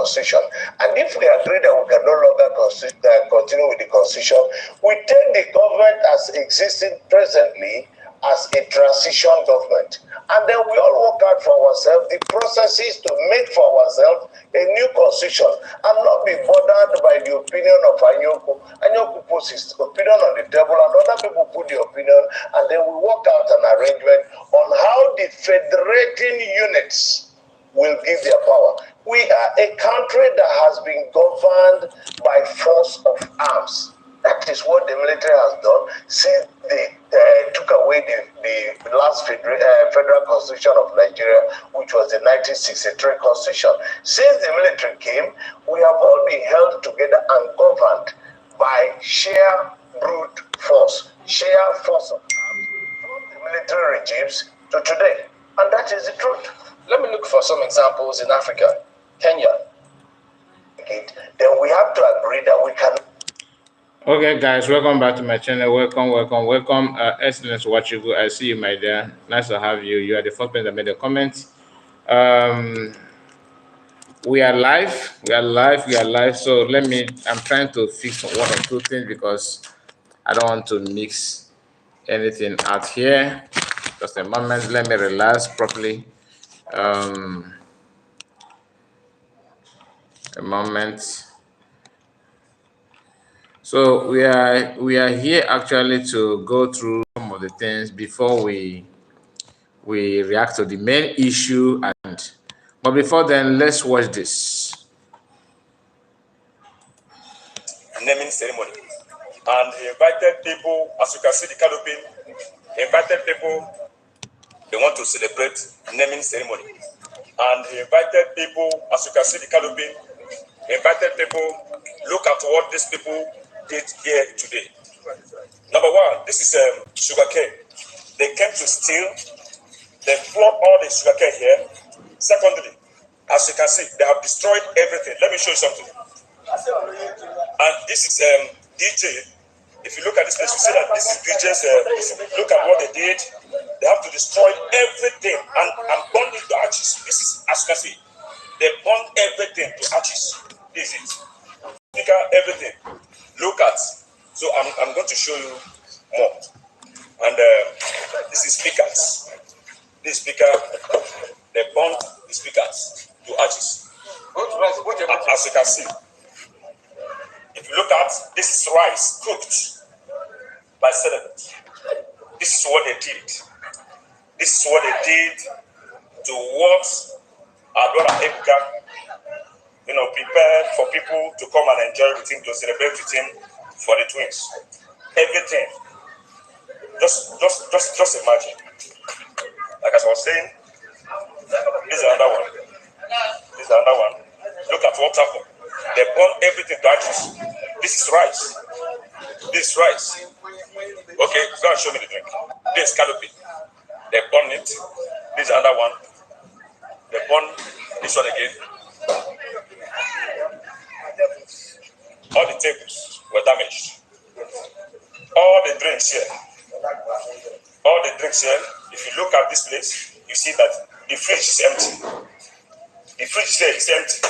constitution. And if we agree that we can no longer continue with the constitution, we take the government as existing presently as a transition government. And then we all work out for ourselves the processes to make for ourselves a new constitution and not be bothered by the opinion of Anyoku. Anyoku puts his opinion on the table and other people put the opinion, and then we work out an arrangement on how the federating units will give their power. We are a country that has been governed by force of arms. That is what the military has done since they took away the last federal constitution of Nigeria, which was the 1963 constitution. Since the military came, we have all been held together and governed by sheer brute force, sheer force of arms from the military regimes to today. And that is the truth. Let me look for some examples in Africa. Kenya. Then we have to agree that we can. Okay, guys, welcome back to my channel. Welcome. Excellence, what you go. I see you, my dear. Nice to have you. You are the first person that made a comment. We are live. So I'm trying to fix one or two things because I don't want to mix anything out here. Just a moment. Let me relax properly. A moment. So we are here actually to go through some of the things before we react to the main issue. But before then, let's watch this. Naming ceremony, and he invited people, as you can see the canopy. He invited people. They want to celebrate naming ceremony, and he invited people, as you can see the canopy. He invited people. Look at what these people did here today. Number one, this is sugarcane. They came to steal. They flawed all the sugarcane here. Secondly, as you can see, they have destroyed everything. Let me show you something. And this is DJ. If you look at this place, you see that this is DJ's. Look at what they did. They have to destroy everything and burn it to ashes. This is, as you can see, they burn everything to ashes. This is it. Speaker, everything. Look at. So I'm going to show you more. And this is speakers. This speaker, they burn the speakers to ashes. As you can see. If you look at, this is rice cooked by celebrities. This is what they did. This is what they did to what our brother Ekpa, prepared for people to come and enjoy with him, to celebrate with him for the twins. Everything. Just imagine. Like as I was saying, this is another one. This is another one. Look at what happened. They burn everything to ashes. This is rice. This is rice. Okay, go and show me the drink. This is canopy. They burn it. This is another one. They burn this one again. All the tables were damaged. All the drinks here. All the drinks here. If you look at this place, you see that the fridge is empty. The fridge here is empty.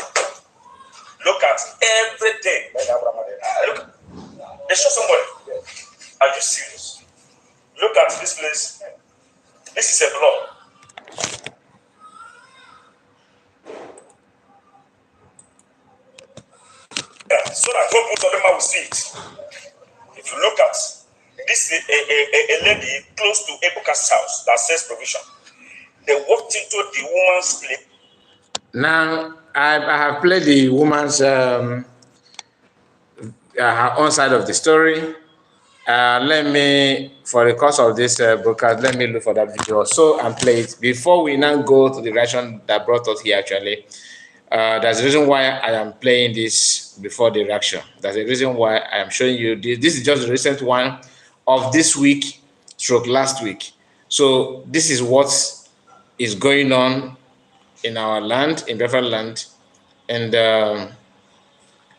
Look at everything. Look, they show somebody. Are you serious? Look at this place. This is a block. Yeah, so that people of them will see it. If you look at this, is a lady close to Ebuka's house that says provision. They walked into the woman's place. Now, I have played the woman's her own side of the story. Let me, for the course of this broadcast, let me look for that video so and play it before we now go to the reaction that brought us here. Actually, there's a reason why I am playing this before the reaction. There's a reason why I am showing you this. This is just the recent one of this week, stroke last week. So this is what is going on in our land, in Biafra land, and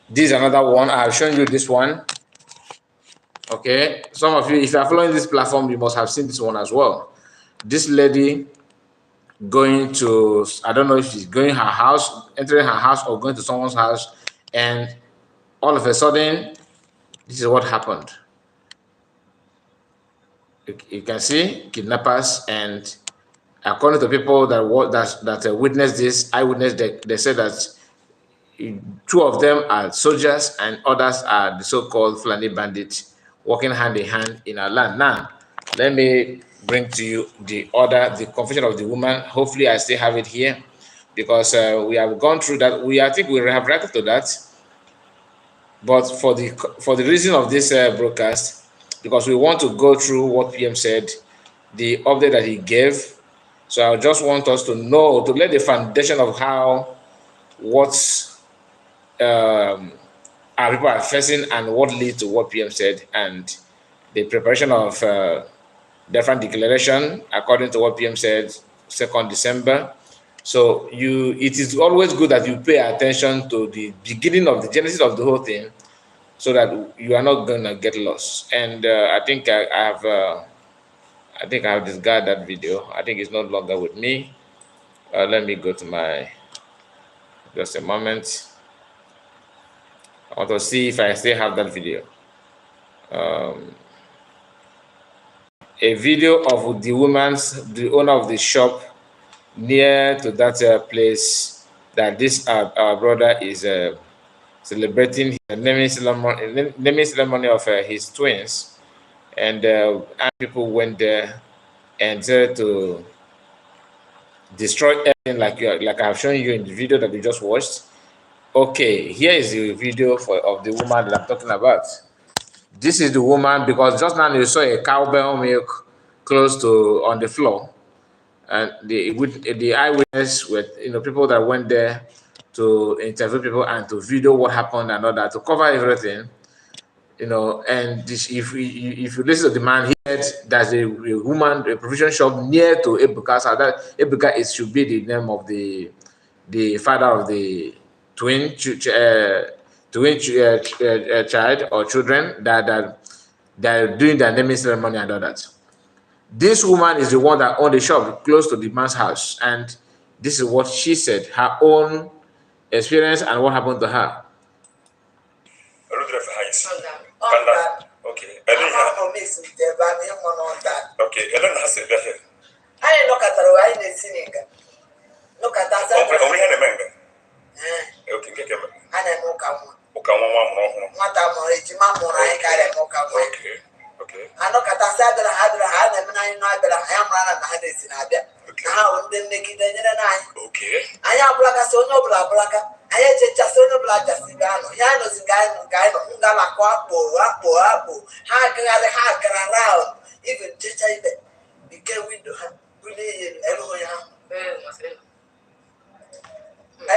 this is another one. I have shown you this one. Okay, some of you, if you are following this platform, you must have seen this one as well. This lady going to, I don't know if she's going her house, entering her house or going to someone's house, and all of a sudden, this is what happened. You can see kidnappers, and according to people that witnessed this, eyewitness, they said that two of them are soldiers and others are the so-called Fulani bandits working hand in hand in our land. Now, let me bring to you the confession of the woman. Hopefully, I still have it here because we have gone through that. I think we have reacted to that, but for the reason of this broadcast, because we want to go through what PM said, the update that he gave. So I just want us to know, to lay the foundation of how our people are facing and what leads to what PM said, and the preparation of different declaration according to what PM said 2nd December. So it is always good that you pay attention to the beginning of the genesis of the whole thing, so that you are not gonna get lost. And I think I have discarded that video. I think it's no longer with me. Let me go to just a moment. I want to see if I still have that video. A video of the owner of the shop near to that place that this our brother is celebrating the naming ceremony of his twins, and people went there and tried to destroy everything, like I have shown you in the video that you just watched. Okay, here is the video of the woman that I'm talking about. This is the woman, because just now you saw a cowbell milk close to on the floor, and the eyewitness with people that went there to interview people and to video what happened and all that, to cover everything. And this, if you listen to the man, he said there's a woman, a provision shop near to Ebuka's house. That Ebuka should be the name of the father of the twin child or children that are doing the naming ceremony and all that. This woman is the one that owned the shop close to the man's house, and this is what she said, her own experience and what happened to her. Okay. I look at the right singer. Look at that. Okay. I know Catasada had and I know that I am running behind this in Abia. How then make it okay. I am black as no black. I had just so no black as Sigano. Yanos guy, Ungala Quapo, Apo, hacker around. Even Chicha became window. Really, everywhere. I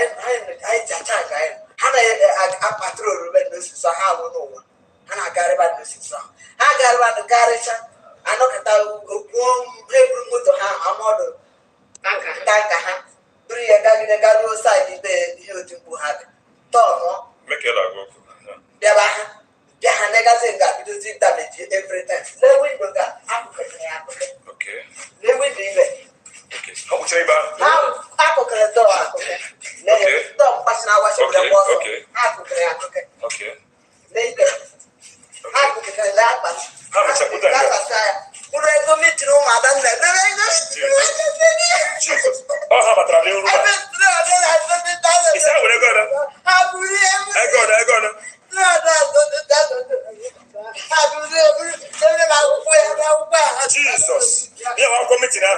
had a patrol witness, so how no one. And I got about this song. I got about the garage. I know that I will go every motor. I'm model. Tanka. 3 years ago, the guy was side the YouTube had. Tom, make it a go. There are negative that you see damage every time. They will go that. Okay. They will be there. Okay. How much are you about? I could get a door. Okay. Don't pass now. Okay. Okay. Later. How much I put that? Jesus. Oh, how about traveling? I got Jesus. Yeah, I'm committing now.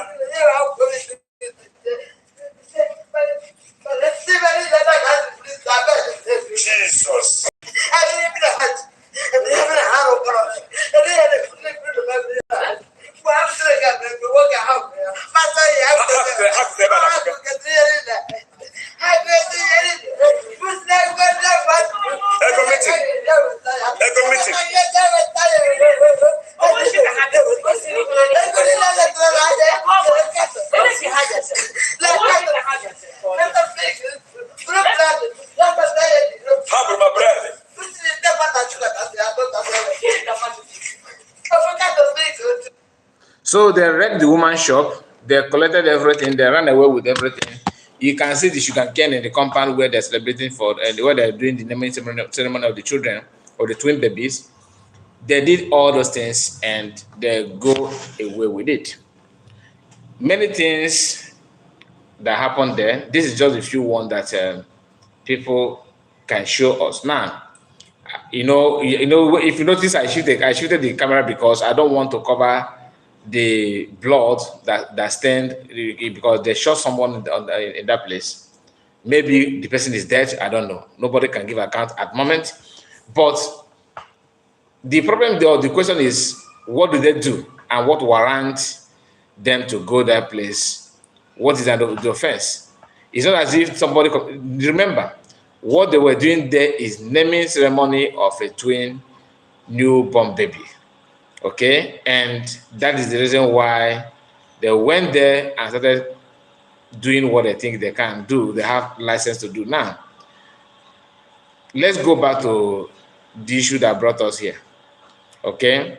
Jesus. So they wrecked the woman's shop. They collected everything. They ran away with everything. You can see the sugar cane in the compound where they're celebrating for, and where they're doing the naming ceremony of the children or the twin babies. They did all those things and they go away with it. Many things that happened there. This is just a few ones that people can show us now. If you notice, I shifted the camera because I don't want to cover the blood that stained because they shot someone in that place. Maybe the person is dead. I don't know. Nobody can give account at the moment. But the problem, the question is, what do they do and what warrants them to go that place? What is the offense? It's not as if somebody. Remember, what they were doing there is naming ceremony of a twin newborn baby. Okay, and that is the reason why they went there and started doing what they think they can do. They have license to do now. Let's go back to the issue that brought us here. Okay,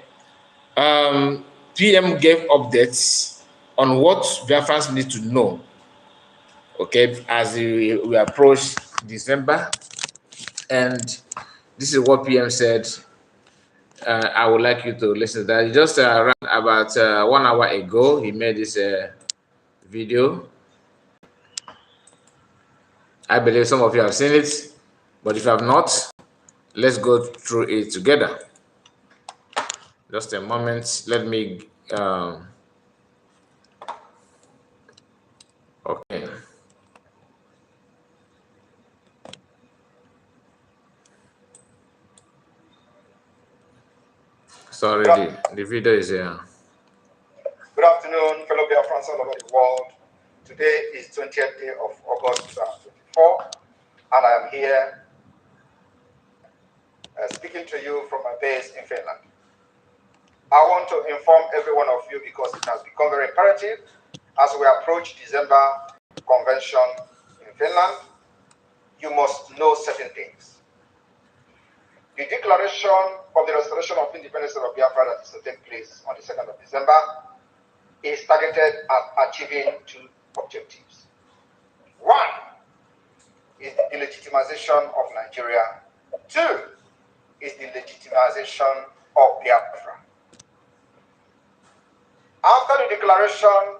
PM gave updates on what Biafrans need to know. Okay, as we approach December, and this is what PM said. I would like you to listen to that. Just around about 1 hour ago, he made this video. I believe some of you have seen it, but if you have not, let's go through it together. Just a moment. Let me. Okay. Sorry, the video is here. Good afternoon, fellow Biafrans all over the world. Today is 20th day of August 2024, and I am here speaking to you from my base in Finland. I want to inform every one of you because it has become very imperative as we approach December convention in Finland. You must know certain things. The declaration of the restoration of independence of Biafra that is to take place on the 2nd of December is targeted at achieving two objectives. One is the delegitimization of Nigeria. Two is the legitimization of Biafra. After the declaration,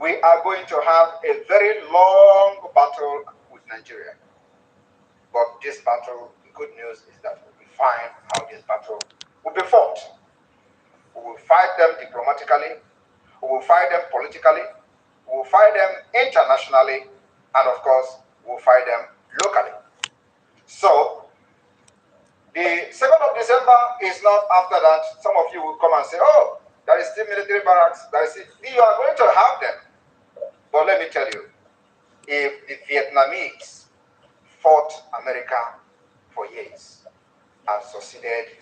we are going to have a very long battle with Nigeria. But this battle, the good news is that we will find how this battle will be fought. We will fight them diplomatically, we will fight them politically, we will fight them internationally, and of course, we will fight them locally. So, the 2nd of December is not after that. Some of you will come and say, oh, there is still military barracks. You are going to have them. But let me tell you, if the Vietnamese fought America for years and succeeded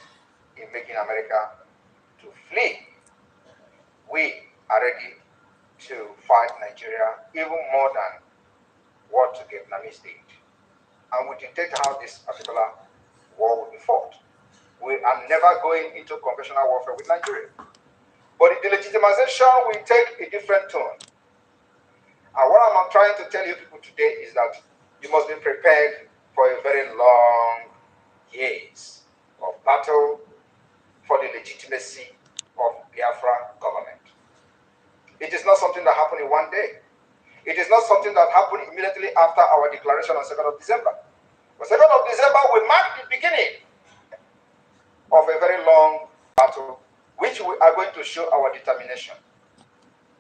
in making America to flee, we are ready to fight Nigeria even more than what the Vietnamese did. And we dictate how this particular war will be fought. We are never going into conventional warfare with Nigeria. But the delegitimization will take a different tone. And what I'm trying to tell you people today is that you must be prepared for a very long years of battle for the legitimacy of Biafra government. It is not something that happened in one day. It is not something that happened immediately after our declaration on 2nd of December. The 2nd of December will mark the beginning of a very long battle, which we are going to show our determination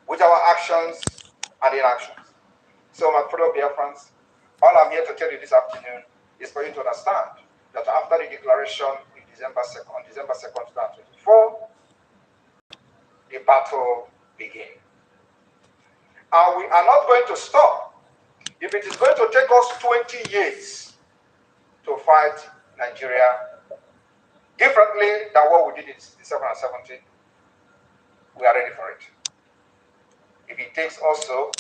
with our actions and inactions. So, my fellow Biafrans, all I'm here to tell you this afternoon is for you to understand that after the declaration on December 2nd, 2024, the battle begins. And we are not going to stop. If it is going to take us 20 years to fight Nigeria differently than what we did in 67 and 70, we are ready for it. If it takes also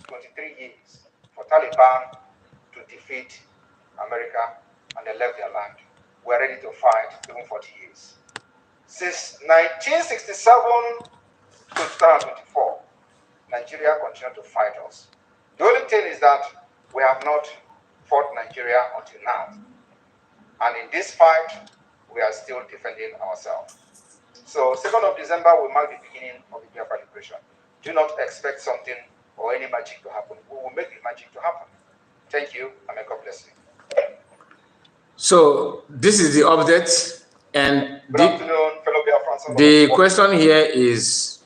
23 years for Taliban to defeat America and they left their land, we are ready to fight even 40 years. Since 1967, to 2024, Nigeria continued to fight us. The only thing is that we have not fought Nigeria until now. And in this fight, we are still defending ourselves. So 2nd of December will mark the beginning of the Biafra liberation. Do not expect something or any magic to happen. We will make the magic to happen. Thank you, and may God bless you. So this is the update, and Good afternoon, fellow Biafrans. the question here is,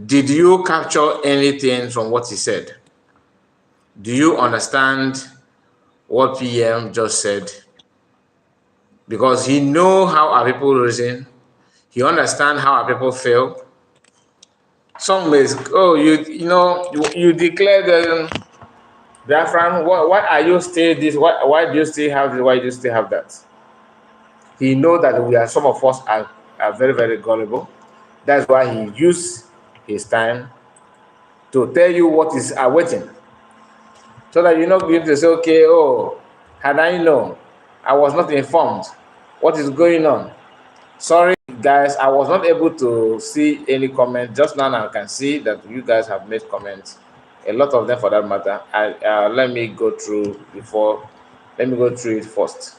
did you capture anything from what he said? Do you understand what PM just said? Because he know how our people reason, he understand how our people feel. Some may, oh, you declare the Biafran, why are you still this? Why do you still have this? Why do you still have that? He know that some of us are very, very gullible. That's why he used his time to tell you what is awaiting. So that you're not going to say, okay, oh, had I known, I was not informed. What is going on? Sorry, guys, I was not able to see any comment. Just now I can see that you guys have made comments. A lot of them for that matter. Let me go through it first.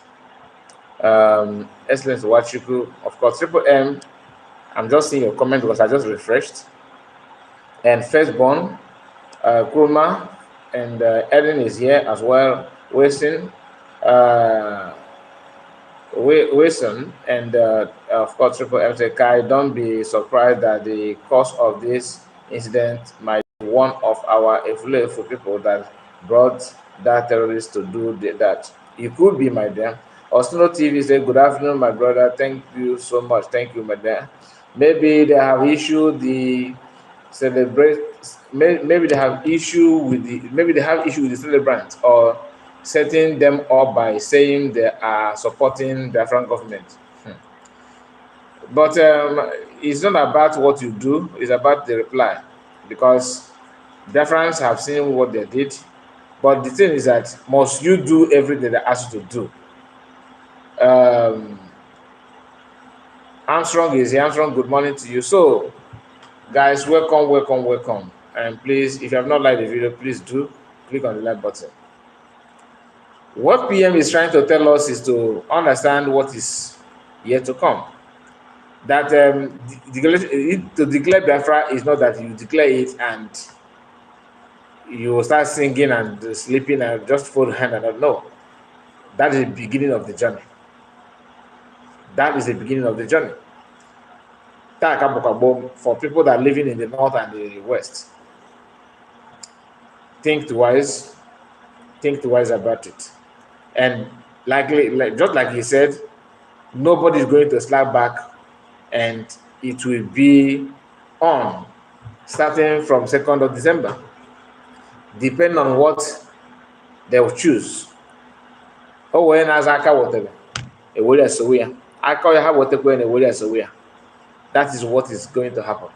Excellent Wachiku, of course, Triple M. I'm just seeing your comment because I just refreshed. And Firstborn, Kurma, and Ellen is here as well. Wilson, and of course, Triple M said, Kai, don't be surprised that the cause of this incident might be one of our influential people that brought that terrorist to do that. It could be, my dear. Osno TV said, good afternoon, my brother. Thank you so much. Thank you, my dear. Maybe they have issued the celebrate. Maybe they have issue with the celebrants, or setting them up by saying they are supporting the Afghan government. But it's not about what you do, it's about the reply, because the Afghans have seen what they did. But the thing is that, must you do everything they ask you to do? Armstrong is here. Armstrong, good morning to you. So, guys, welcome. And please, if you have not liked the video, please do click on the like button. What PM is trying to tell us is to understand what is yet to come. That to declare Biafra is not that you declare it and you start singing and sleeping and just fold hand and no. That is the beginning of the journey. For people that are living in the north and the west, think twice about it. And just like he said, nobody is going to slap back, and it will be on starting from 2nd of December, depending on what they will choose. Oh, when as I whatever, a way as we are, I call you have whatever and a way as we are. That is what is going to happen.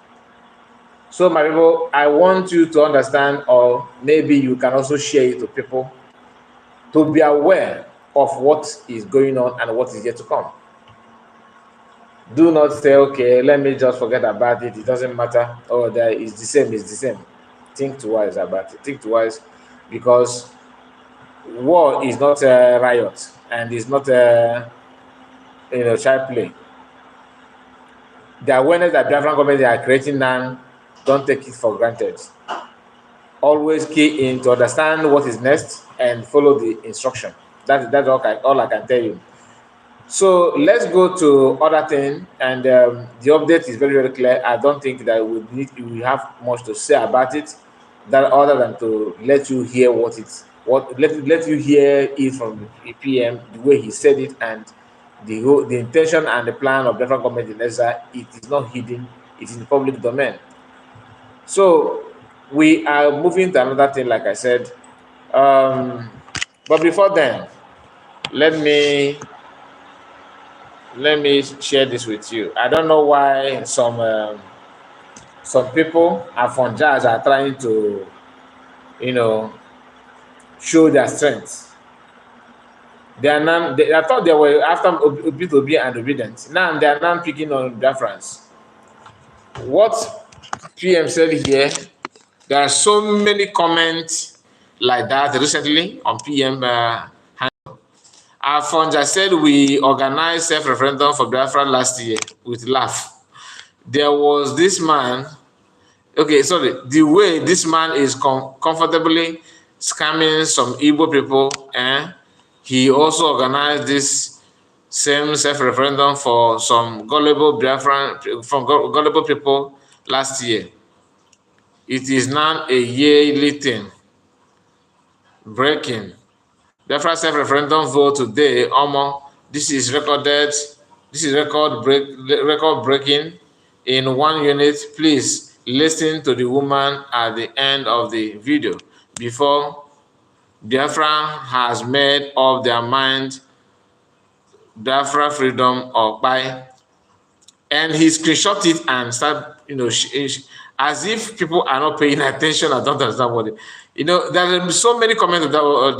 So, my people, I want you to understand, or maybe you can also share it to people, to be aware of what is going on and what is yet to come. Do not say, okay, let me just forget about it. It doesn't matter. Oh, that is the same. Think twice about it. Think twice, because war is not a riot and it's not a child play. The awareness that Biafran government are creating now, don't take it for granted. Always key in to understand what is next and follow the instruction. That's all I can tell you. So let's go to other thing, and the update is very, very clear. I don't think that we have much to say about it, that other than to let you hear let you hear it from the PM, the way he said it, and the intention and the plan of the federal government in Ezra. It is not hidden; it is in public domain. So we are moving to another thing, like I said. But before then, let me share this with you. I don't know why some people from jazz are trying to, show their strength. I thought they were after Obi and obedient. Now they are now picking on Biafrans. What PM said here, there are so many comments like that recently on PM. Afonja said we organized self-referendum for Biafra last year with laugh. There was this man, okay, sorry, the way this man is comfortably scamming some Igbo people, he also organized this same self-referendum for some gullible Biafran, from gullible people last year. It is now a yearly thing. Breaking. Biafra self-referendum vote today, this is recorded, this is record breaking in 1 unit. Please listen to the woman at the end of the video before Biafra has made up their mind. Biafra freedom or by, and he screenshot it and start, as if people are not paying attention. I don't understand what there are so many comments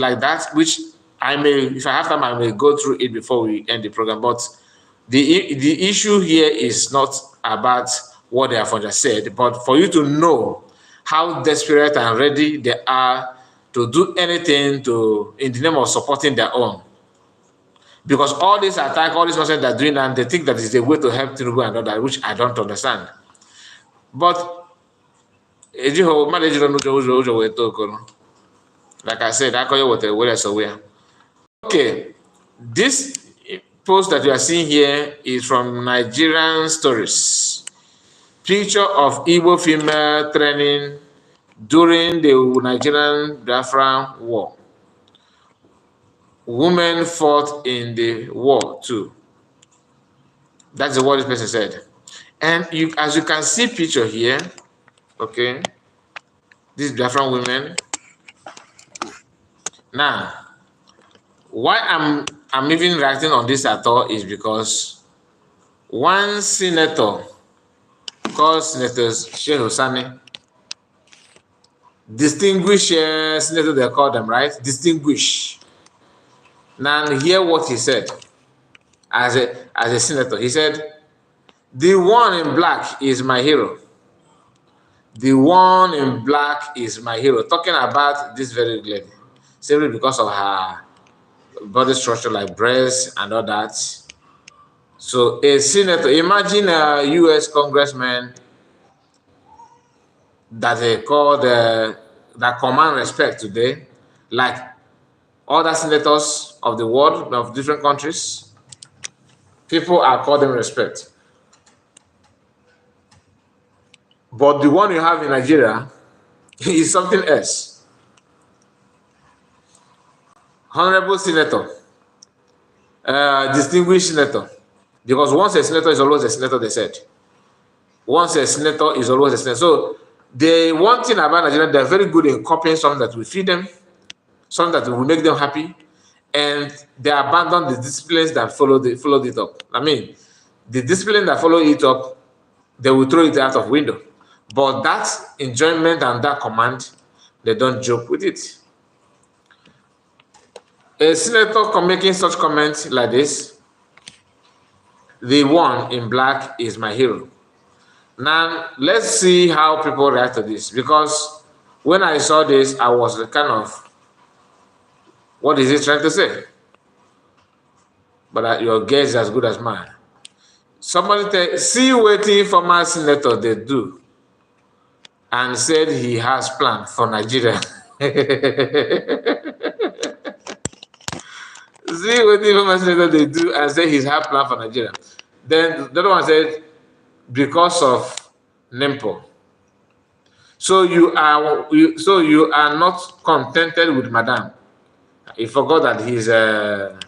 like that, which I may, if I have time, I may go through it before we end the program. But the issue here is not about what they have just said, but for you to know how desperate and ready they are to do anything in the name of supporting their own. Because all this attack, all this nonsense they're doing, and they think that is a way to help Tinubu and all that, which I don't understand. But like I said, okay, this post that you are seeing here is from Nigerian Stories. Picture of Igbo female training during the Nigerian Biafra war. Women fought in the war too. That's what this person said. And as you can see picture here, okay, these Biafran women. Now, why I'm even writing on this at all is because one senator called Senator Sheikh Hosani, distinguished senator, they call them, right? Distinguished. Now hear what he said as a senator. He said, the one in black is my hero. The one in black is my hero. Talking about this very lady, simply because of her body structure, like breasts and all that. So a senator, imagine a U.S. congressman that they call that command respect today, like other senators of the world, of different countries. People are called them respect. But the one you have in Nigeria is something else. Honorable senator, distinguished senator, because once a senator is always a senator, they said. Once a senator is always a senator. So the one thing about Nigeria, they're very good in copying something that will feed them, something that will make them happy, and they abandon the disciplines that followed it up. I mean, the discipline that follow it up, they will throw it out of window. But that enjoyment and that command, they don't joke with it. A senator making such comments like this, the one in black is my hero. Now, let's see how people react to this, because when I saw this, I was kind of, what is he trying to say? But your guess is as good as mine. Somebody see what the former senator they do, and said he has planned for Nigeria. See what the former senator they do, and say he's had plan for Nigeria. Then the other one said, because of NEMPO. So you are not contented with Madam. You forgot that he's a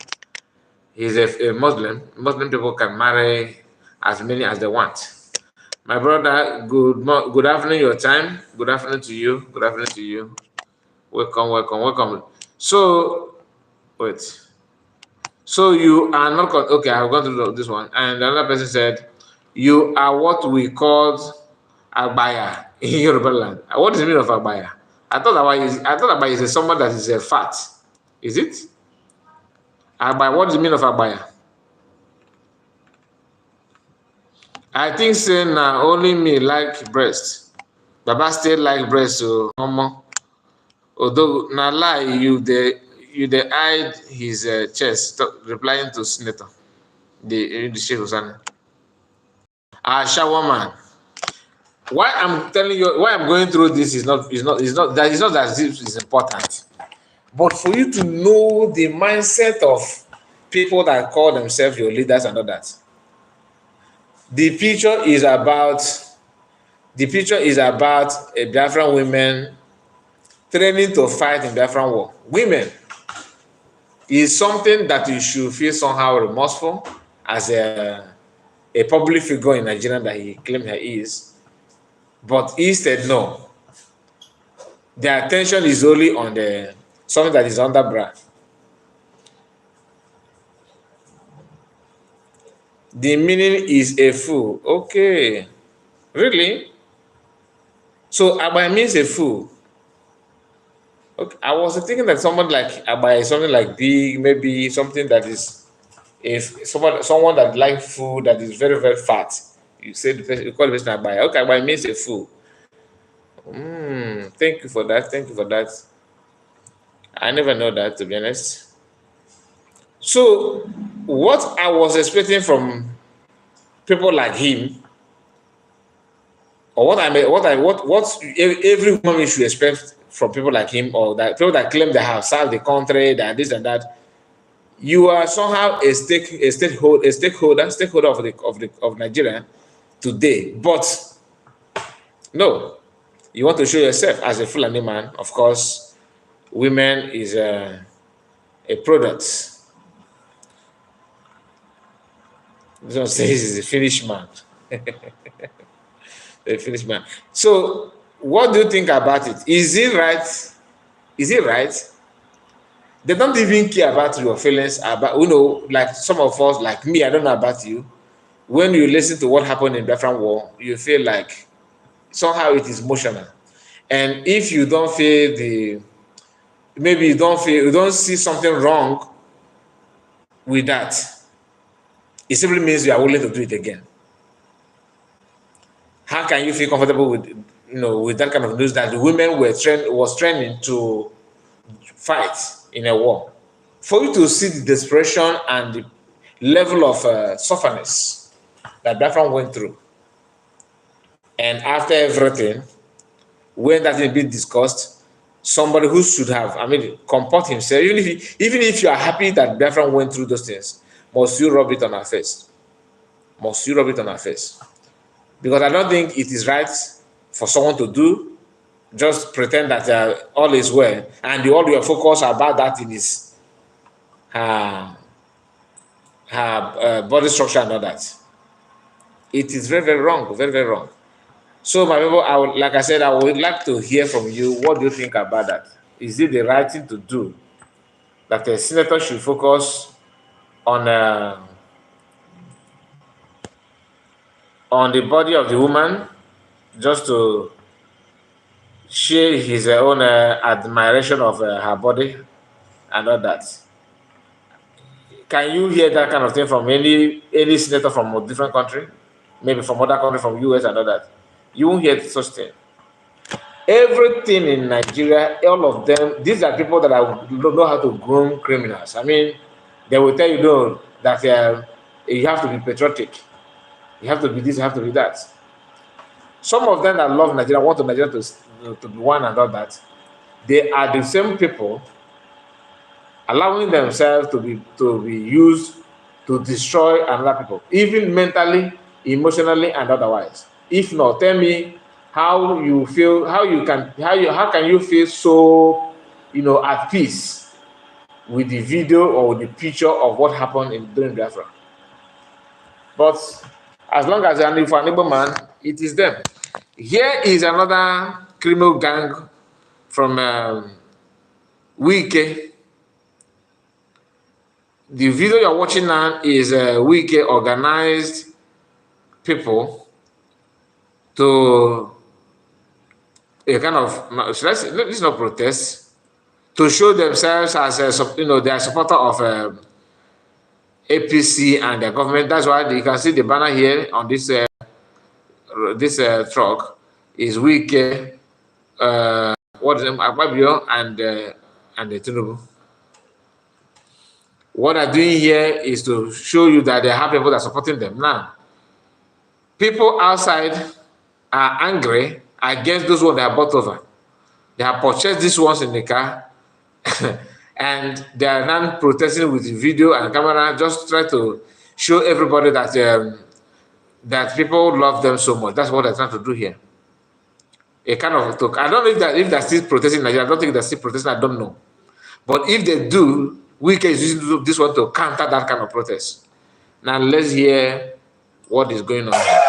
Muslim. Muslim people can marry as many as they want. My brother, good afternoon, your time. Good afternoon to you. Good afternoon to you. Welcome. So, wait. So you are not, okay, I've gone through this one. And another person said, you are what we called Agbaya in Yoruba land. What does it mean of Agbaya? I thought Agbaya is someone that is fat. Is it? Agbaya, what does it mean of Agbaya? I think saying only me like breast. Baba still like breast, so although na lie, you the hide his chest, replying to Senator the Sheikh Hussein. Shower why I'm telling you, why I'm going through this is not that this is important, but for you to know the mindset of people that call themselves your leaders and all that. The picture is about a Biafran women training to fight in Biafran war. Women is something that you should feel somehow remorseful as a public figure in Nigeria that he claimed he is. But instead, no. The attention is only on the something that is under bra. The meaning is a fool. Okay. Really? So Abaya means a fool. Okay. I was thinking that someone like Abaya is something like big, maybe something that is if someone that likes food that is very, very fat. You say the person, you call the person Abaya. Okay, Abaya means a fool. Thank you for that. Thank you for that. I never know that, to be honest. So, what I was expecting from people like him, or what every woman should expect from people like him, or that people that claim they have served the country, that this and that, you are somehow a stakeholder of Nigeria today. But no, you want to show yourself as a Fulani man. Of course, women is a product. This one says he's a finished man. A finished man. So, what do you think about it? Is it right? Is it right? They don't even care about your feelings. About, like some of us, like me, I don't know about you. When you listen to what happened in Biafran War, you feel like somehow it is emotional. And if you don't feel maybe you don't see something wrong with that, it simply means you are willing to do it again. How can you feel comfortable with that kind of news that the women was training to fight in a war? For you to see the desperation and the level of sufferness that Biafran went through, and after everything, when that is being discussed, somebody who should have, comport himself, even if you are happy that Biafran went through those things, must you rub it on our face? Must you rub it on our face? Because I don't think it is right for someone to just pretend that all is well, and all your focus about that is her body structure and all that. It is very, very wrong, very, very wrong. So, my people, I would like to hear from you. What do you think about that? Is it the right thing to do that a senator should focus on the body of the woman just to share his own admiration of her body and all that? Can you hear that kind of thing from any senator from a different country? Maybe from other country, from US and all that? You won't hear such thing. Everything in Nigeria, all of them, these are people that know how to groom criminals. They will tell you that you have to be patriotic. You have to be this, you have to be that. Some of them that love Nigeria, want Nigeria to be one and all that. They are the same people allowing themselves to be used to destroy another people, even mentally, emotionally, and otherwise. If not, tell me how you feel, how can you feel so at peace with the video or the picture of what happened during Biafra? But as long as you're for an able man, it is them. Here is another criminal gang from Wike. The video you're watching now is Wike organized people to a kind of, let's not protest, to show themselves as they are supporter of APC and the government. That's why you can see the banner here on this truck. is Wike, what is them, Akpabio and the Tinubu. What they're doing here is to show you that they have people that are supporting them. Now, people outside are angry against those ones they have bought over. They have purchased these ones in the car and they are now protesting with video and camera, just try to show everybody that that people love them so much. That's what they're trying to do here. A kind of talk. I don't know if they're still protesting in Nigeria. I don't think they're still protesting. I don't know. But if they do, Wike is using this one to counter that kind of protest. Now let's hear what is going on here.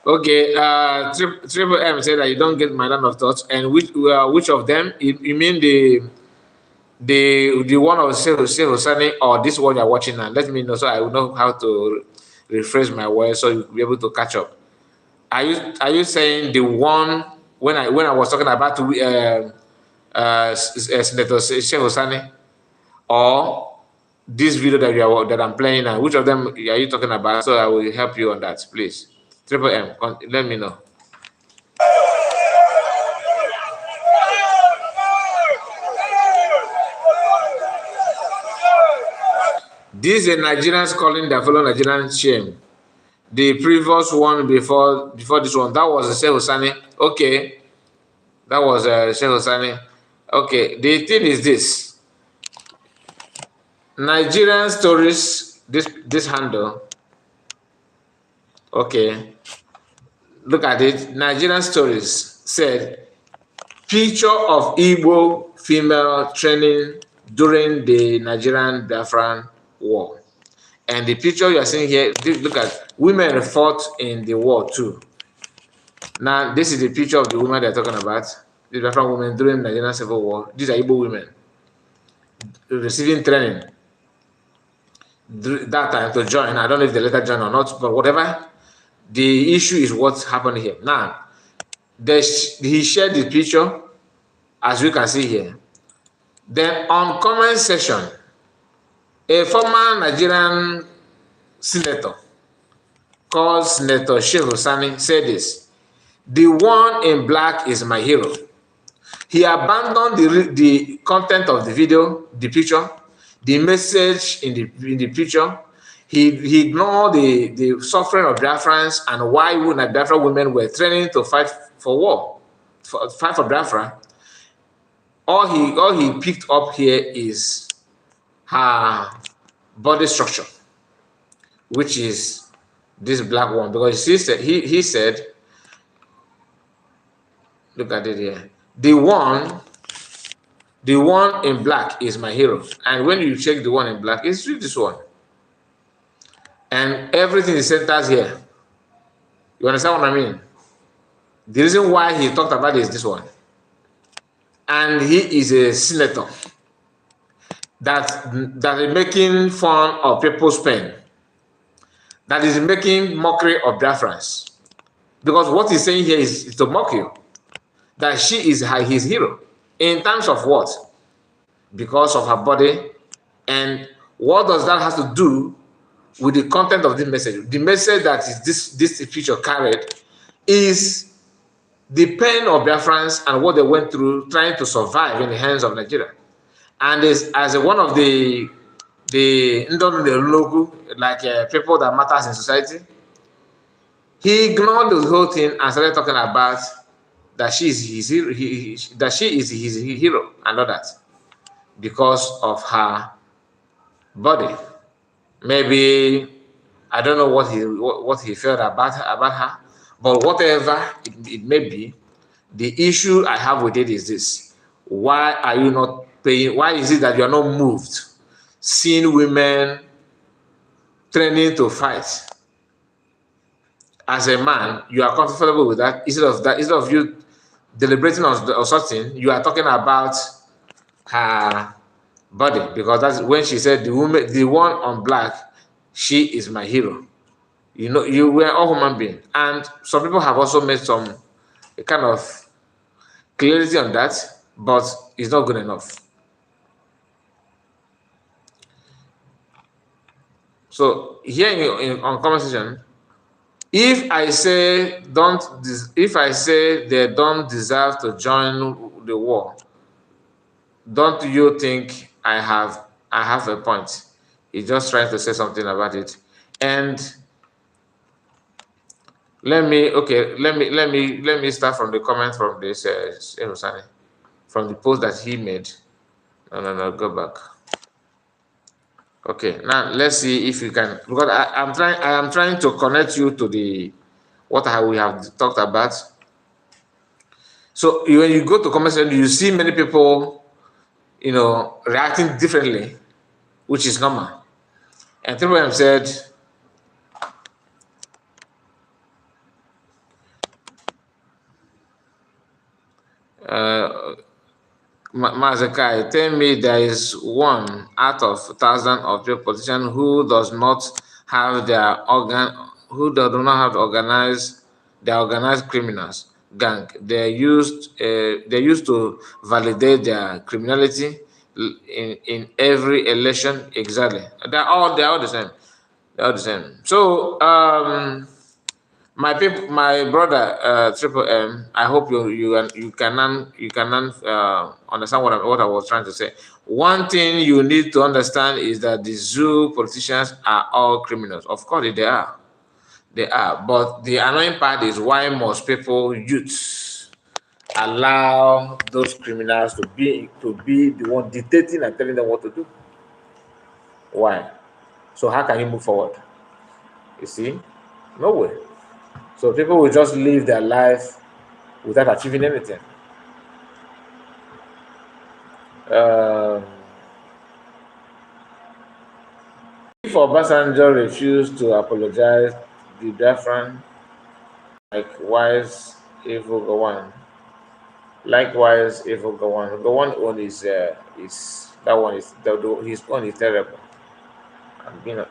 Okay, Triple M said that you don't get my line of thoughts, and which of them? You mean the one of Sheikh Hosani or this one you're watching now? Let me know so I will know how to rephrase my words so you'll be able to catch up. Are you saying the one when I was talking about Senator Sheikh Hosani, or this video that I'm playing now? Which of them are you talking about? So I will help you on that, please. Triple M, let me know. These are Nigerians calling their fellow Nigerians shame. The previous one before this one, that was Sheikh Hosani. Okay, that was Sheikh Hosani. Okay, the thing is this: Nigerian stories. This handle. Okay, look at it. Nigerian stories said picture of Igbo female training during the Nigerian Biafran war. And the picture you are seeing here, look at women fought in the war too. Now, this is the picture of the women they're talking about. The Biafran women during the Nigerian Civil War. These are Igbo women receiving training that time to join. I don't know if they later join or not, but whatever. The issue is what's happened here. Now, he shared the picture, as you can see here. Then on comment section, a former Nigerian senator called Senator Sheikh Hosani said this: "The one in black is my hero." He abandoned the content of the video, the picture, the message in the picture. He ignored the suffering of Biafrans and why Biafra women were training to fight for war, fight for Biafra. All he picked up here is her body structure, which is this black one, because he said, look at it here. The one in black is my hero. And when you check the one in black, it's really this one. And everything is centered here. You understand what I mean? The reason why he talked about it is this one. And he is a senator that is making fun of people's pain, that is making mockery of Biafrans. Because what he's saying here is to mock you, that she is his hero. In terms of what? Because of her body. And what does that have to do with the content of this message? The message that is this picture carried is the pain of Biafrans and what they went through trying to survive in the hands of Nigeria. And as one of the logo, like people that matters in society, he ignored the whole thing and started talking about that she is his hero and all that because of her body. Maybe I don't know what he felt about her, but whatever it may be, the issue I have with it is this: why are you not paying? Why is it that you are not moved seeing women training to fight? As a man, you are comfortable with that. Instead of you deliberating on something, you are talking about her body, because that's when she said the one on black, she is my hero. You know, we're all human beings, and some people have also made some kind of clarity on that, but it's not good enough. So here on conversation, if I say they don't deserve to join the war, don't you think I have a point? He's just trying to say something about it. And let me start from the comment from this from the post that he made. No, go back. Okay, now let's see if you can, because I am trying to connect you to the what we have talked about. So when you go to comment section, you see many people, you know, reacting differently, which is normal. And people have said, Mazakai, tell me there is one out of 1,000 of your politicians who does not have who do not have their organized criminals gang. They used to validate their criminality in every election. Exactly, they're all the same. They're all the same. So my people, my brother, Triple M. I hope you can understand what I was trying to say. One thing you need to understand is that the zoo politicians are all criminals. Of course, they are. But the annoying part is why most people, youths, allow those criminals to be the one dictating and telling them what to do. Why? So how can you move forward? You see, no way. So people will just live their life without achieving anything. If Obasanjo refused to apologize, the Biafran likewise evil go on. Likewise, evil go on. The one own is that one is his own is terrible. I'm being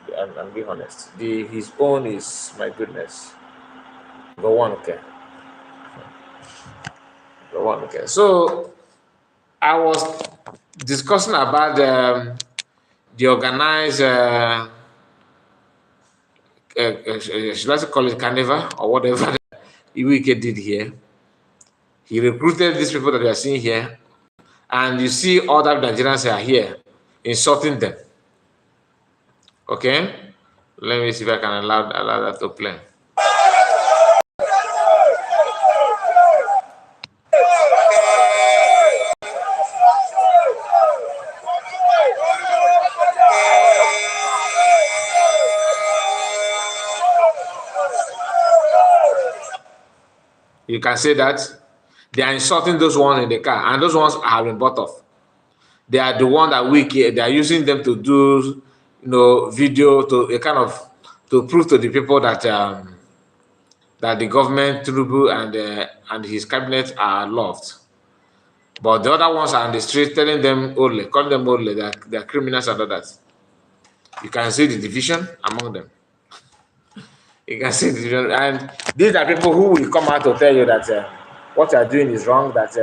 honest. His own is, my goodness. Go on, okay. Go on, okay. So I was discussing about the organized, should I call it carnival or whatever Iwike did here. He recruited these people that you are seeing here, and you see other Nigerians are here insulting them. Okay, let me see if I can allow that to play. You can say that they are insulting those ones in the car, and those ones have been bought off. They are the one that they are using them to do, video to a kind of to prove to the people that that the government, Tinubu and his cabinet are loved. But the other ones are on the street telling them only, calling them only, that they're criminals and all that. You can see the division among them. You can see the division, and these are people who will come out to tell you that what you are doing is wrong. That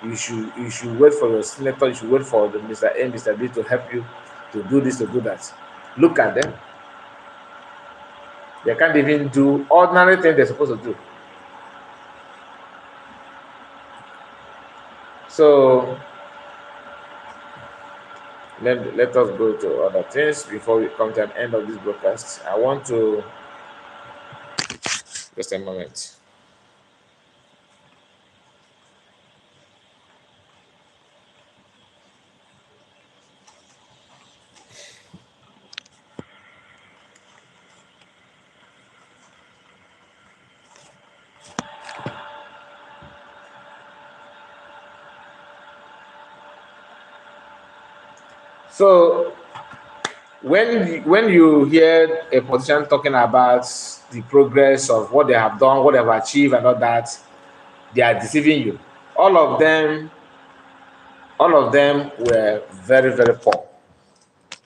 you should wait for your senator. You should wait for the Mr. A, Mr. B to help you to do this, to do that. Look at them. They can't even do ordinary things they're supposed to do. So let us go to other things before we come to an end of this broadcast. I want to just a moment. So when you hear a politician talking about the progress of what they have done, what they have achieved, and all that, they are deceiving you. All of them were very, very poor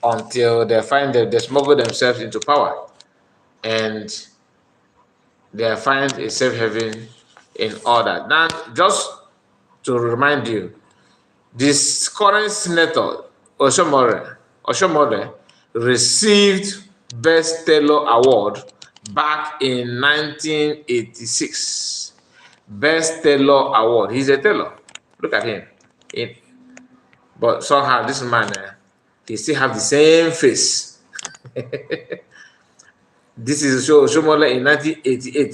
until they find that they smuggle themselves into power. and they find a safe haven in all that. Now, just to remind you, this current senator, Oshomore, received Best Tailor Award back in 1986. Best Tailor Award. He's a tailor. Look at him. But somehow this man, he still have the same face. This is Oshomole in 1988.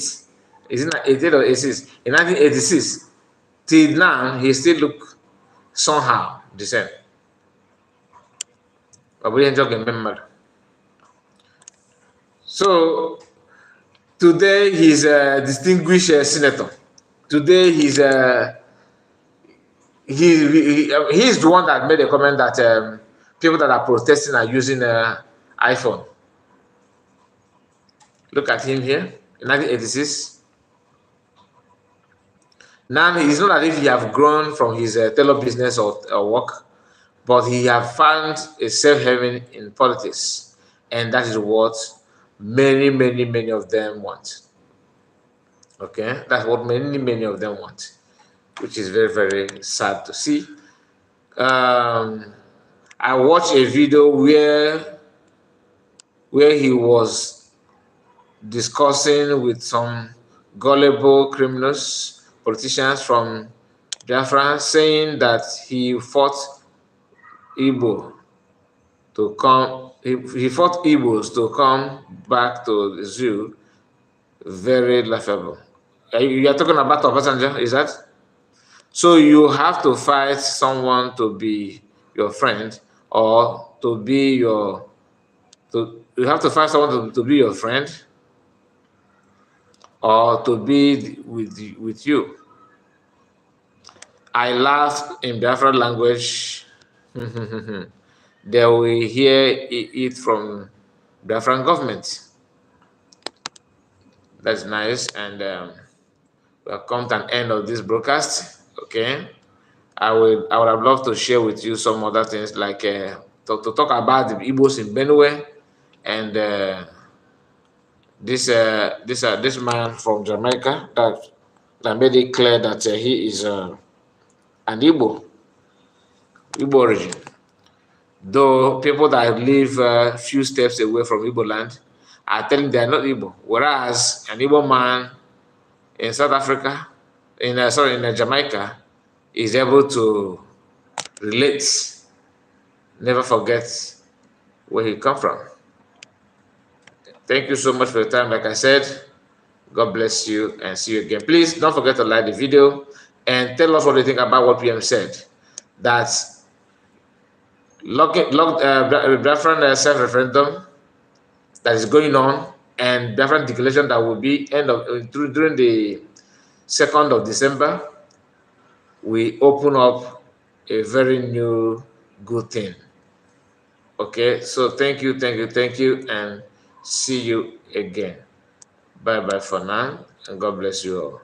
Is it 88 or 86? In 1986. Till now, he still look somehow the same. So today he's a distinguished senator. Today he's he's the one that made a comment that people that are protesting are using iPhone. Look at him here in 1986. Now it's not as if he have grown from his tailor business or work, but he have found a safe haven in politics, and that is what many of them want. Okay, that's what many of them want, which is very sad to see. I watched a video where he was discussing with some gullible criminals, politicians from Biafra, saying that he fought Igbo to come. He fought Igbos to come back to the zoo. Very laughable. You are talking about Obasanjo, is that? So you have to fight someone to be your friend, or to be your. You have to find someone to be your friend, or to be with you. I laugh in Biafra language. They will hear it from Biafran government. That's nice, and we have come to an end of this broadcast. Okay, I would have loved to share with you some other things, like to talk about the Igbos in Benue, and this man from Jamaica that made it clear that he is an Igbo origin. Though people that live a few steps away from Igbo land are telling they are not Igbo, whereas an Igbo man in South Africa, in Jamaica, is able to relate, never forget where he come from. Thank you so much for your time. Like I said, God bless you and see you again. Please don't forget to like the video and tell us what you think about what PM said. That Biafran self-referendum that is going on, and Biafran declaration that will be during the 2nd of December, we open up a very new good thing. Okay, so thank you, and see you again. Bye for now, and God bless you all.